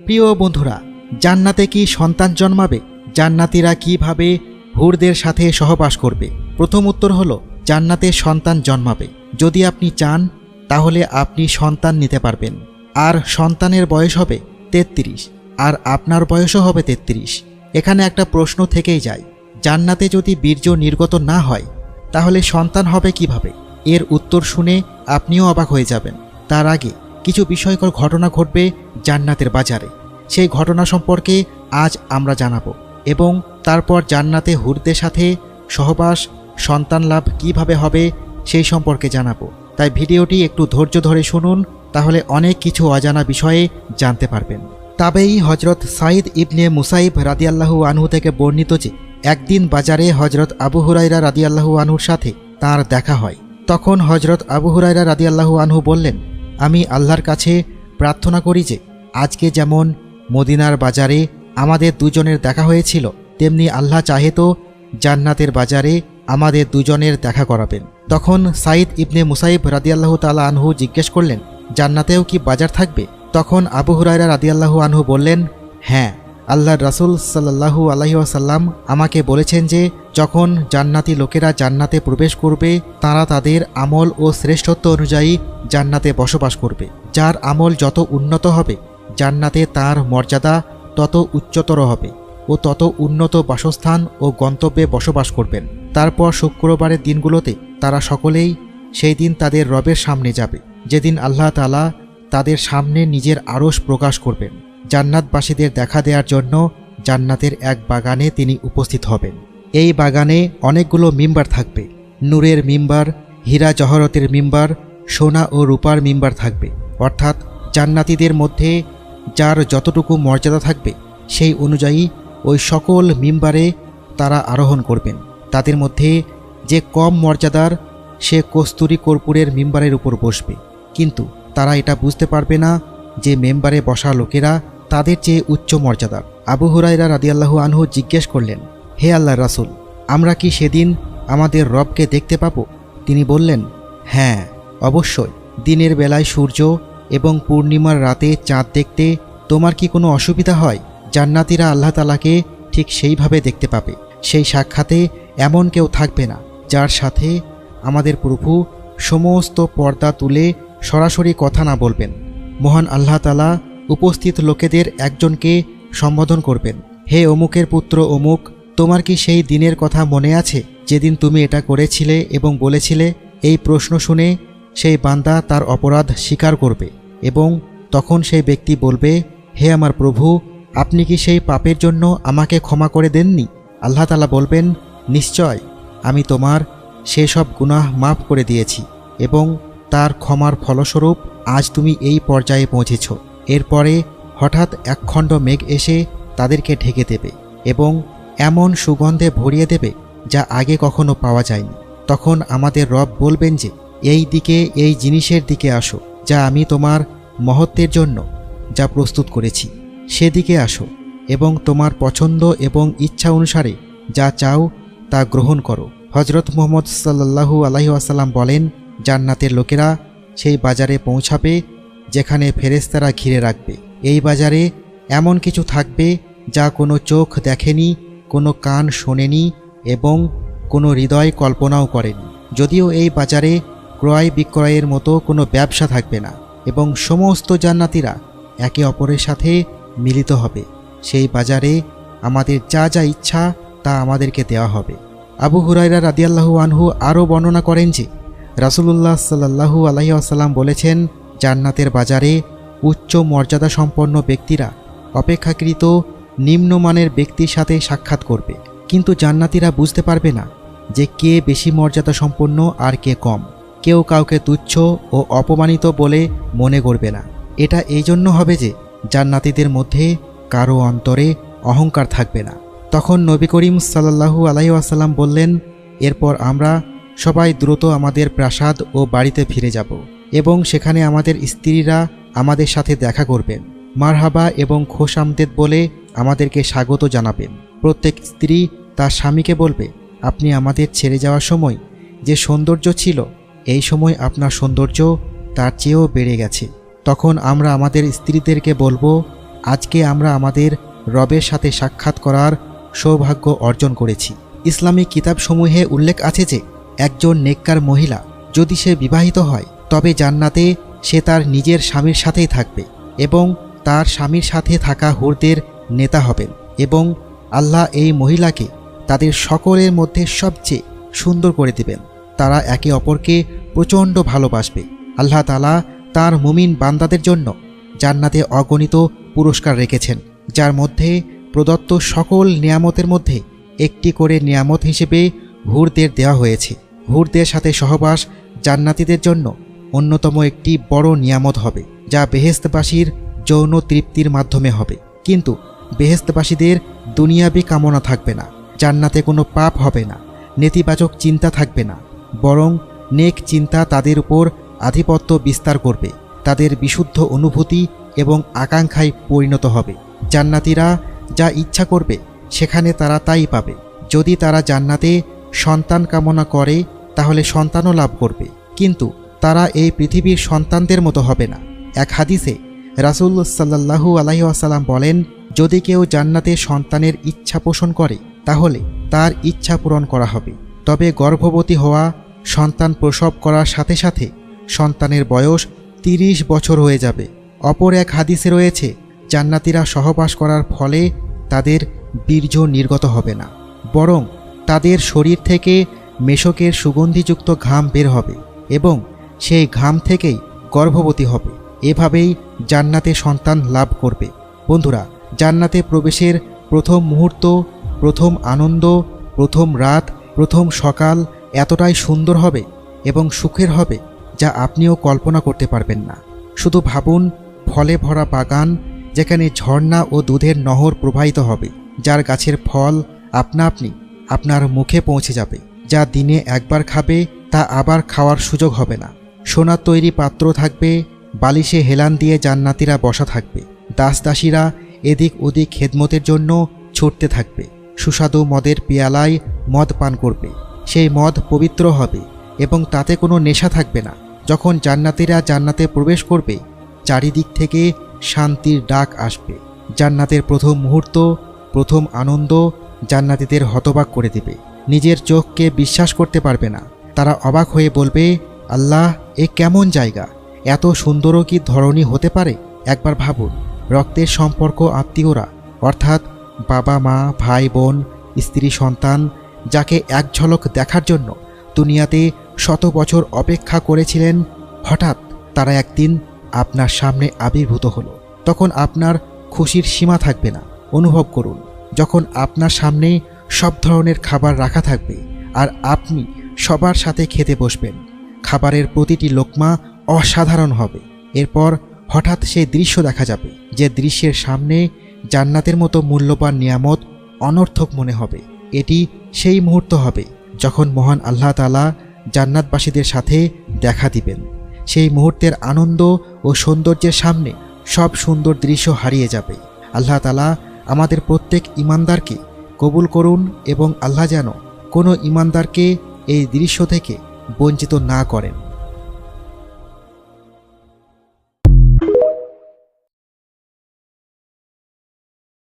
প্রিয় বন্ধুরা, জান্নাতে কি সন্তান জন্মাবে? জান্নাতীরা কিভাবে হুরদের সাথে সহবাস করবে? প্রথম উত্তর হলো জান্নাতে সন্তান জন্মাবে। যদি আপনি চান তাহলে আপনি সন্তান নিতে পারবেন। আর সন্তানের বয়স হবে 33, আর আপনার বয়সও হবে 33। এখানে একটা প্রশ্ন থেকেই যায়, জান্নাতে যদি বীর্য নির্গত না হয় তাহলে সন্তান হবে কিভাবে? এর উত্তর শুনে আপনিও অবাক হয়ে যাবেন। তার আগে কিছু বিস্ময়কর ঘটনা ঘটবে জান্নাতের বাজারে। সেই ঘটনা সম্পর্কে আজ আমরা জানাবো এবং তারপর জান্নাতে হুরদের সাথে সহবাস, সন্তান লাভ কিভাবে হবে সেই সম্পর্কে জানাবো। তাই ভিডিওটি একটু ধৈর্য ধরে শুনুন, তাহলে অনেক কিছু অজানা বিষয়ে জানতে পারবেন। তাবেই হজরত সাইদ ইবনে মুসাইব রাদিয়াল্লাহু আনহু থেকে বর্ণিত যে একদিন বাজারে হজরত আবু হুরায়রা রাদিয়াল্লাহু আনহুর সাথে তার দেখা হয়। তখন হজরত আবু হুরায়রা রাদিয়াল্লাহু আনহু বললেন, আমি আল্লাহর কাছে প্রার্থনা করি যে আজকে যেমন মদিনার বাজারে আমাদের দুজনের দেখা হয়েছিল, তেমনি আল্লাহ চাহে তো জান্নাতের বাজারে আমাদের দুজনের দেখা করাবেন। তখন সাইদ ইবনে মুসাইব রাদিয়াল্লাহু তাআলা আনহু জিজ্ঞেস করলেন, জান্নাতেও কি বাজার থাকবে? তখন আবু হুরায়রা রাদিয়াল্লাহু আনহু বললেন, হ্যাঁ, আল্লাহর রাসূল সাল্লাল্লাহু আলাইহি ওয়াসাল্লাম আমাকে বলেছেন যে যখন জান্নাতি লোকেরা জান্নাতে প্রবেশ করবে তারা তাদের আমল ও শ্রেষ্ঠত্ব অনুযায়ী জান্নাতে বসবাস করবে। যার আমল যত উন্নত হবে জান্নাতে তার মর্যাদা তত উচ্চতর হবে ও তত উন্নত বাসস্থান ও গন্তব্যে বসবাস করবেন। তারপর শুক্রবারের দিনগুলোতে তারা সকলেই সেই দিন তাদের রবের সামনে যাবে, যেদিন আল্লাহ তাআলা তাদের সামনে নিজের আরশ প্রকাশ করবেন। জান্নাতবাসীদের দেখা দেওয়ার জন্য জান্নাতের এক বাগানে তিনি উপস্থিত হবেন। এই বাগানে অনেকগুলো মিম্বার থাকবে। নূরের মিম্বার, হীরা জহরতের মিম্বার, সোনা ও রূপার মিম্বার থাকবে। অর্থাৎ জান্নাতীদের মধ্যে যার যতটুকু মর্যাদা থাকবে সেই অনুযায়ী ওই সকল মিম্বারে তারা আরোহণ করবেন। তাদের মধ্যে যে কম মর্যাদার সে কস্তুরী কর্পূরের মিম্বারের উপর বসবে, কিন্তু তারা এটা বুঝতে পারবে না যে মেম্বারে বসা লোকেরা তাদের চেয়ে উচ্চ মর্যাদার। আবু হুরায়রা রাদিয়াল্লাহু আনহু জিজ্ঞেস করলেন, হে আল্লাহর রাসূল, আমরা কি সেদিন আমাদের রবকে দেখতে পাবো? তিনি বললেন, হ্যাঁ, অবশ্যই। দিনের বেলায় সূর্য এবং পূর্ণিমার রাতে চাঁদ দেখতে তোমার কি কোনো অসুবিধা হয়? জান্নাতীরা আল্লাহ তাআলাকে ঠিক সেইভাবে দেখতে পাবে। সেই সাক্ষাতে এমন কেউ থাকবে না যার সাথে আমাদের প্রভু সমস্ত পর্দা তুলে সরাসরি কথা না বলবেন। মহান আল্লাহ তাআলা উপস্থিত লোকেদের একজনকে সম্বোধন করবেন, হে অমুকের পুত্র অমুক, তোমার কি সেই দিনের কথা মনে আছে যেদিন তুমি এটা করেছিলে এবং বলেছিলে? এই প্রশ্ন শুনে সেই বান্দা তার অপরাধ স্বীকার করবে এবং তখন সেই ব্যক্তি বলবে, হে আমার প্রভু, আপনি কি সেই পাপের জন্য আমাকে ক্ষমা করে দেননি? আল্লাহ তাআলা বলবেন, নিশ্চয় আমি তোমার সেসব গুনাহ মাফ করে দিয়েছি এবং তার ক্ষমার ফলস্বরূপ আজ তুমি এই পর্যায়ে পৌঁছেছ। এরপরে হঠাৎ একখণ্ড মেঘ এসে তাদেরকে ঢেকে দেবে এবং এমন সুগন্ধে ভরিয়ে দেবে যা আগে কখনো পাওয়া যায়নি। তখন আমাদের রব বলবেন যে এই দিকে, এই জিনিসের দিকে আসো যা আমি তোমার মহত্বের জন্য যা প্রস্তুত করেছি, সেদিকে আসো এবং তোমার পছন্দ এবং ইচ্ছা অনুসারে যা চাও তা গ্রহণ করো। হজরত মুহাম্মদ সাল্লাল্লাহু আলাইহি ওয়াসাল্লাম বলেন, জান্নাতের লোকেরা সেই বাজারে পৌঁছাবে যেখানে ফেরেশতারা ঘিরে রাখবে। এই বাজারে এমন কিছু থাকবে যা কোনো চোখ দেখেনি, কোনো কান শোনেনি এবং কোনো হৃদয় কল্পনাও করেনি। যদিও এই বাজারে ক্রয় বিক্রয়ের মতো কোনো ব্যবসা থাকবে না এবং সমস্ত জান্নাতীরা একে অপরের সাথে মিলিত হবে। সেই বাজারে আমাদের যা যা ইচ্ছা তা আমাদেরকে দেওয়া হবে। আবু হুরায়রা রাদিয়াল্লাহু আনহু আরও বর্ণনা করেন যে রাসূলুল্লাহ সাল্লাল্লাহু আলাইহি ওয়াসাল্লাম বলেছেন, জান্নাতের বাজারে উচ্চ মর্যাদা সম্পন্ন ব্যক্তিরা অপেক্ষাকৃত নিম্নমানের ব্যক্তির সাথে সাক্ষাৎ করবে, কিন্তু জান্নাতীরা বুঝতে পারবে না যে কে বেশি মর্যাদা সম্পন্ন আর কে কম। কেউ কাউকে তুচ্ছ ও অপমানিত বলে মনে করবে না। এটা এই জন্য হবে যে জান্নাতীদের মধ্যে কারো অন্তরে অহংকার থাকবে না। তখন নবী করিম সাল্লাল্লাহু আলাইহি ওয়াসাল্লাম বললেন, এরপর আমরা সবাই দ্রুত আমাদের প্রাসাদ ও বাড়িতে ফিরে যাব এবং সেখানে আমাদের স্ত্রীরা আমাদের সাথে দেখা করবেন, মারহাবা এবং খোশামদেদ বলে আমাদেরকে স্বাগত জানাবেন। প্রত্যেক স্ত্রী তার স্বামীকে বলবে, আপনি আমাদের ছেড়ে যাওয়ার সময় যে সৌন্দর্য ছিল, এই সময় আপনার সৌন্দর্য তার চেয়েও বেড়ে গেছে। তখন আমরা আমাদের স্ত্রীদেরকে বলবো, আজকে আমরা আমাদের রবের সাথে সাক্ষাৎ করার সৌভাগ্য অর্জন করেছি। ইসলামিক কিতাবসমূহে উল্লেখ আছে যে একজন নেককার মহিলা যদি সে বিবাহিত হয় তবে জান্নাতে সে তার নিজের স্বামীর সাথেই থাকবে এবং তার স্বামীর সাথে থাকা হুরদের নেতা হবেন এবং আল্লাহ এই মহিলাকে তাদের সকলের মধ্যে সবচেয়ে সুন্দর করে দিবেন। তারা একে অপরকে প্রচণ্ড ভালোবাসবে। আল্লাহ তাআলা তার মুমিন বান্দাদের জন্য জান্নাতে অগণিত পুরস্কার রেখেছেন, যার মধ্যে প্রদত্ত সকল নিয়ামতের মধ্যে একটি করে নিয়ামত হিসেবে হুরদের দেওয়া হয়েছে। হুরদের সাথে সহবাস জান্নাতীদের জন্য অন্যতম একটি বড় নিয়ামত হবে, যা বেহেশতবাসীর যৌন তৃপ্তির মাধ্যমে হবে। কিন্তু বেহেশতবাসীদের দুনিয়াবি কামনা থাকবে না, জান্নাতে কোনো পাপ হবে না, নেতিবাচক চিন্তা থাকবে না, বরং নেক চিন্তা তাদের উপর আধিপত্য বিস্তার করবে। তাদের বিশুদ্ধ অনুভূতি এবং আকাঙ্ক্ষায় পরিণত হবে। জান্নাতীরা যা ইচ্ছা করবে সেখানে তারা তাই পাবে। যদি তারা জান্নাতে সন্তান কামনা করে তাহলে সন্তানও লাভ করবে, কিন্তু তারা এই পৃথিবীর সন্তানদের মতো হবে না। এক হাদিসে রাসূল সাল্লাল্লাহু আলাইহি ওয়াসাল্লাম বলেন, যদি কেউ জান্নাতে সন্তানের ইচ্ছা পোষণ করে তাহলে তার ইচ্ছা পূরণ করা হবে। তবে গর্ভবতী হওয়া, সন্তান প্রসব করার সাথে সাথে সন্তানের বয়স 30 বছর হয়ে যাবে। অপর এক হাদিসে রয়েছে, জান্নাতীরা সহবাস করার ফলে তাদের বীর্য নির্গত হবে না, বরং তাদের শরীর থেকে মেশকের সুগন্ধিযুক্ত ঘাম বের হবে এবং সেই ঘাম থেকেই গর্ভবতী হবে। এভাবেই জান্নাতে সন্তান লাভ করবে। বন্ধুরা, জান্নাতে প্রবেশের প্রথম মুহূর্ত, প্রথম আনন্দ, প্রথম রাত, প্রথম সকাল এতটাই সুন্দর হবে এবং সুখের হবে যা আপনিও কল্পনা করতে পারবেন না। শুধু ভাবুন, ফলে ভরা বাগান, যেখানে ঝর্ণা ও দুধের নহর প্রবাহিত হবে, যার গাছের ফল আপনা আপনি আপনার মুখে পৌঁছে যাবে, যা দিনে একবার খাবে তা আবার খাওয়ার সুযোগ হবে না। সোনার তৈরি পাত্র থাকবে, বালিশে হেলান দিয়ে জান্নাতীরা বসা থাকবে, দাসদাসীরা এদিক ওদিক খেদমতের জন্য ছুটতে থাকবে, সুস্বাদু মদের পেয়ালায় মদ পান করবে। সেই মদ পবিত্র হবে এবং তাতে কোনো নেশা থাকবে না। যখন জান্নাতীরা জান্নাতে প্রবেশ করবে চারিদিক থেকে শান্তির ডাক আসবে। জান্নাতের প্রথম মুহূর্ত, প্রথম আনন্দ জান্নাতীদের হতবাক করে দেবে। নিজের চোখকে বিশ্বাস করতে পারবে না। তারা অবাক হয়ে বলবে, আল্লাহ, এ কেমন জায়গা! এত সুন্দরও কি ধরনী হতে পারে? একবার ভাবুন, রক্তের সম্পর্ক আত্মীয়রা অর্থাৎ বাবা মা, ভাই বোন, স্ত্রী সন্তান, যাকে এক ঝলক দেখার জন্য দুনিয়াতে 100 বছর অপেক্ষা করেছিলেন, হঠাৎ তারা একদিন আপনার সামনে আবির্ভূত হলো। তখন আপনার খুশির সীমা থাকবে না। অনুভব করুন, যখন আপনার সামনে সব ধরনের খাবার রাখা থাকবে আর আপনি সবার সাথে খেতে বসবেন। খাবারের প্রতিটি লোকমা অসাধারণ হবে। এরপর হঠাৎ সেই দৃশ্য দেখা যাবে, যে দৃশ্যের সামনে জান্নাতের মতো মূল্যবান নিয়ামত অনর্থক মনে হবে। এটি সেই মুহূর্ত হবে যখন মহান আল্লাহ তাআলা জান্নাতবাসীদের সাথে দেখা দিবেন। সেই মুহূর্তের আনন্দ ও সৌন্দর্যের সামনে সব সুন্দর দৃশ্য হারিয়ে যাবে। আল্লাহ তাআলা আমাদের প্রত্যেক ঈমানদারকে কবুল করুন এবং আল্লাহ যেন কোনো ঈমানদারকে এই দৃশ্য থেকে বঞ্চিত না করেন।